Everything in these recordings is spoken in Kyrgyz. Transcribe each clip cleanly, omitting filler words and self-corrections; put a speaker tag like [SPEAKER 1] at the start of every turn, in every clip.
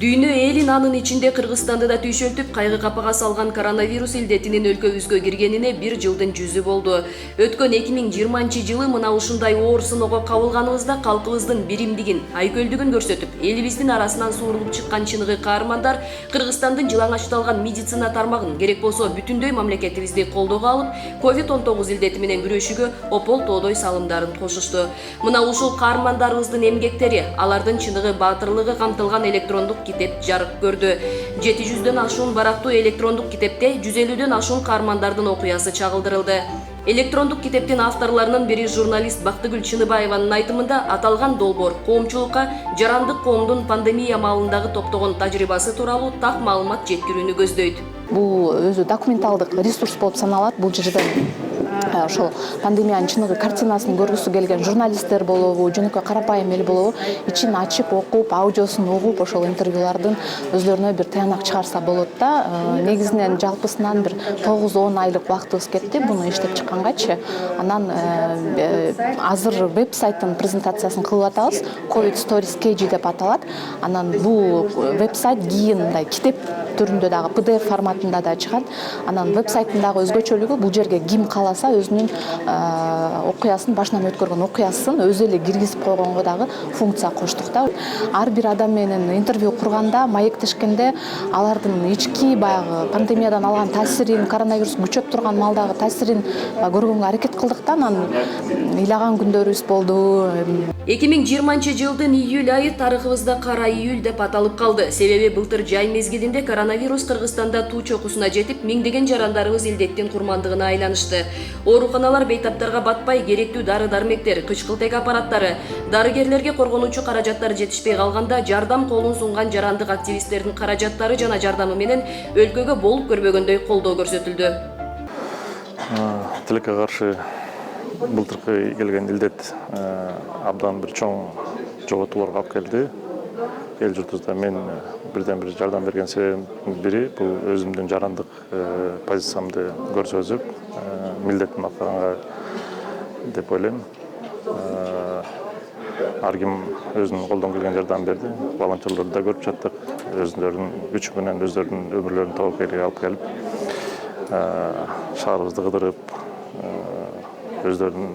[SPEAKER 1] Дүйнө элин анын ичинде Кыргызстанды да түйшөлтүп, кайгы капага салган коронавирус илдетинин өлкөбүзгө киргенине 1 жылдын жүзү болду. Өткөн 2020-жылы мына ушундай оор сыноого кабылганыбызда калкыбыздын биримдигин, айкөлдүгүн көрсөтүп, элибиздин арасынан суурулуп чыккан чыныгы каармандар Кыргызстандын жылаңачталган медицина тармагын, керек болсо бүтүндөй мамлекетибизди колдоого алып, COVID-19 илдети менен күрөшүүгө опол-тоодой салымдарын кошушту. Мына ушул каармандарыбыздын эмгектери, алардын чыныгы баатырлыгы камтылган электрондук китеп жарык көрдү. 700дөн ашуун барактуу электрондук китепте 150дөн ашуун каармандардын окуясы чагылдырылды. Электрондук китептин авторлорунун бири журналист Бактыгүл Чыныбаеванын айтымында аталган долбоор коомчулукка жарандык коомдун пандемия маалындагы топтогон тажрыйбасы тууралуу так маалымат жеткирүүнү көздөйт.
[SPEAKER 2] Бул өзү документалдык ресурс болуп саналат. Бул жерде ошол пандемиянын чыныгы картинасын көргүсү келген журналисттер болобу, жөнөкөй карапайым эл болобу, ичин ачып окуп, аудиосун угуп, ошол интервьюлардын өзлөрүнө бир таянак чыгарса болот да. Негизинен жалпысынан бир 9-10 айлык убактыбыз кетти буну иштеп чыккангачы. Анан азыр веб-сайттын презентациясын кылып атабыз. COVID Stories KG деп аталат. Анан бул веб-сайт кийин мындай китеп түрүндө дагы PDF форматында да чыгат. Анан веб-сайттын дагы өзгөчөлүгү бул жерге ким кааласа өзүнүн окуясын, башынан өткөргөн окуясын өзү эле киргизип койгонго дагы функция коштук да. Ар бир адам менен интервью курганда, маектешкенде алардын ички баягы пандемиядан алган таасирин, коронавирус күчөп турган малдагы таасирин көргөнгө аракет кылдык да. Анан ыйлаган күндөрүбүз болду.
[SPEAKER 1] 2020-жылдын июль айы тарыхыбызда кара июль деп аталып калды. Себеби былтыр жай мезгилинде коронавирус Кыргызстанда туу чокусуна жетип, миңдеген жарандарыбыз илдеттин курмандыгына айланышты. Ооруканалар бейтаптарга батпай, керектүү дары-дармектер, кычкылтек аппараттары, дарыгерлерге коргонуучу каражаттар жетишпей калганда жардам колун сунган жарандык активисттердин каражаттары жана жардамы менен өлкөгө болуп көрбөгөндөй колдоо көрсөтүлдү.
[SPEAKER 3] Тилекке каршы былтыркы келген илдет абдан бир чоң жоготууларга алып келди. Эл журтубузда мен бирден бир жардам берген себебимдин бири бул өзүмдүн жарандык позициямды көрсөтүп, милдетимди аткарганга деп ойлойм. Ар ким өзүнүн колдон келген жардам берди. Волонтерлорду да көрүп жаттык. Өзүлөрүнүн күчү менен өздөрүнүн өмүрлөрүн тобокелге алып келип, шаарыбызды кыдырып, өздөрүнүн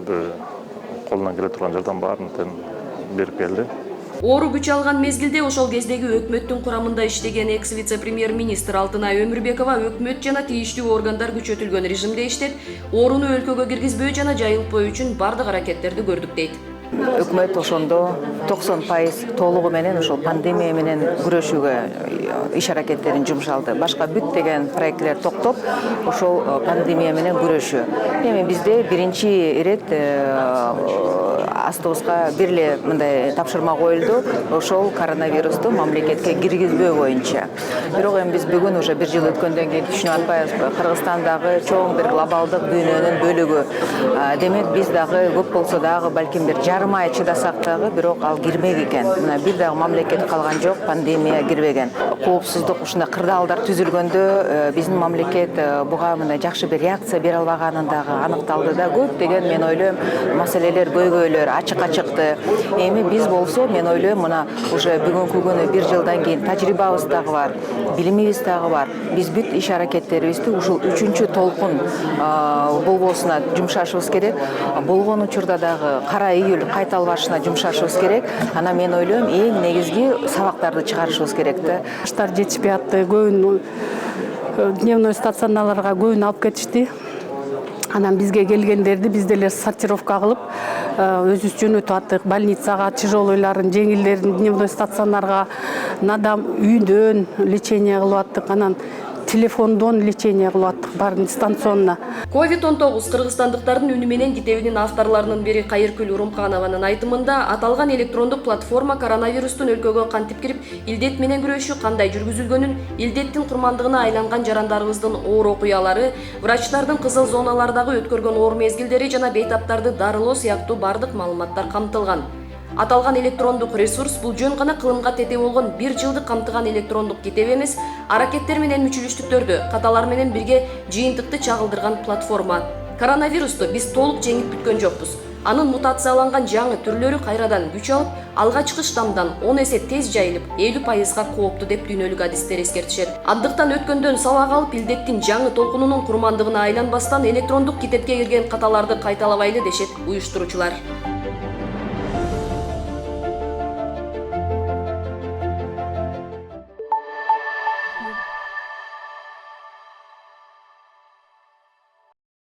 [SPEAKER 3] колунан келе турган жардам баарын берип келди.
[SPEAKER 1] Оору күч алган мезгилде ошол кездеги өкмөттүн курамында иштеген экс-вице-премьер-министр Алтынай Өмүрбекова өкмөт жана тийиштүү органдар күчөтүлгөн режимде иштеп, ооруну өлкөгө киргизбөө жана жайылтпоо үчүн бардык аракеттерди көрдүк дейт.
[SPEAKER 4] Өкмөт ошондо 90% толугу менен ошол пандемия менен күрөшүүгө иш аракеттерин жумшалды. Башка бүт деген проекттер токтоп, ошол пандемия менен күрөшүү. Эми бизде биринчи ирет астыбызга бир эле мындай тапшырма коюлду, ошол коронавирусту мамлекетке киргизбөө боюнча. Бирок эми биз бүгүн уже 1 жыл өткөндөн кийин түшүнүп атпайбызбы? Кыргызстандагы чоң бир глобалдык дүйнөнүн бөлүгү. Демек биз дагы көп болсо дагы балким бир жарым ай чыдасак дагы, бирок ал кирмек экен. Мына бир дагы мамлекет калган жок, пандемия кирбеген. Коопсуздук ушундай кырдаалдар түзүлгөндө биздин мамлекет буга мындай жакшы бир реакция бере албаганын дагы аныкталды да. Көп деген мен ойлойм маселелер, көйгөйлөр ачык чыкты. Эми биз болсо мен ойлойм мына уже бүгүнкү күнү 1 жылдан кийин тажрыйбабыз дагы бар, билимибиз дагы бар. Биз бүт иш аракеттерибизди ушул 3-чү толкун болбоосуна жумшашыбыз керек. Болгон учурда дагы кара июль кайталбашына жумшашыбыз керек. Ана мен ойлойм эң негизги сабактарды чыгарышыбыз керек да.
[SPEAKER 5] Баштар жетишпей атты, көбүн дневной стационарларга көбүн алып кетишти. Анан бизге келгендерди биз деле сортировка кылып, өзүбүз жөнөтүп аттык. Больницага тяжелойларын, жеңилдерин дневной стационарга, надам үйдөн лечение кылып аттык. Анан телефондон лечение кылып аттык, баарын дистанционно.
[SPEAKER 1] COVID-19 кыргызстандыктардын үнү менен китебинин авторлорунун бири Кайыркүл Урумханованын айтымында аталган электрондук платформа коронавирустун өлкөгө кантип кирип, илдет менен күрөшүү кандай жүргүзүлгөнүн, илдеттин курмандыгына айланган жарандарыбыздын оор окуялары, врачтардын кызыл зоналардагы өткөргөн оор мезгилдери жана бейтаптарды дарылоо сыяктуу бардык маалыматтар камтылган. Аталган электрондук ресурс бул жөн гана кылымга тете болгон 1 жылды камтыган электрондук китеп эмес, аракеттер менен мүчүлүштүктөрдү, каталар менен бирге жыйынтыкты чагылдырган платформа. Коронавирусту биз толук жеңип бүткөн жокпуз. Анын мутацияланган жаңы түрлөрү кайрадан күч алып, алгачкы штаммдан 10 эсе тез жайылып, 50%га кооптуу деп дүйнөлүк адистер эскертишет. Андыктан өткөндөн сабак алып, илдеттин жаңы толкунунун курмандыгына айланбастан электрондук китепке кирген каталарды кайталабайлы дешет уюштуруучулар.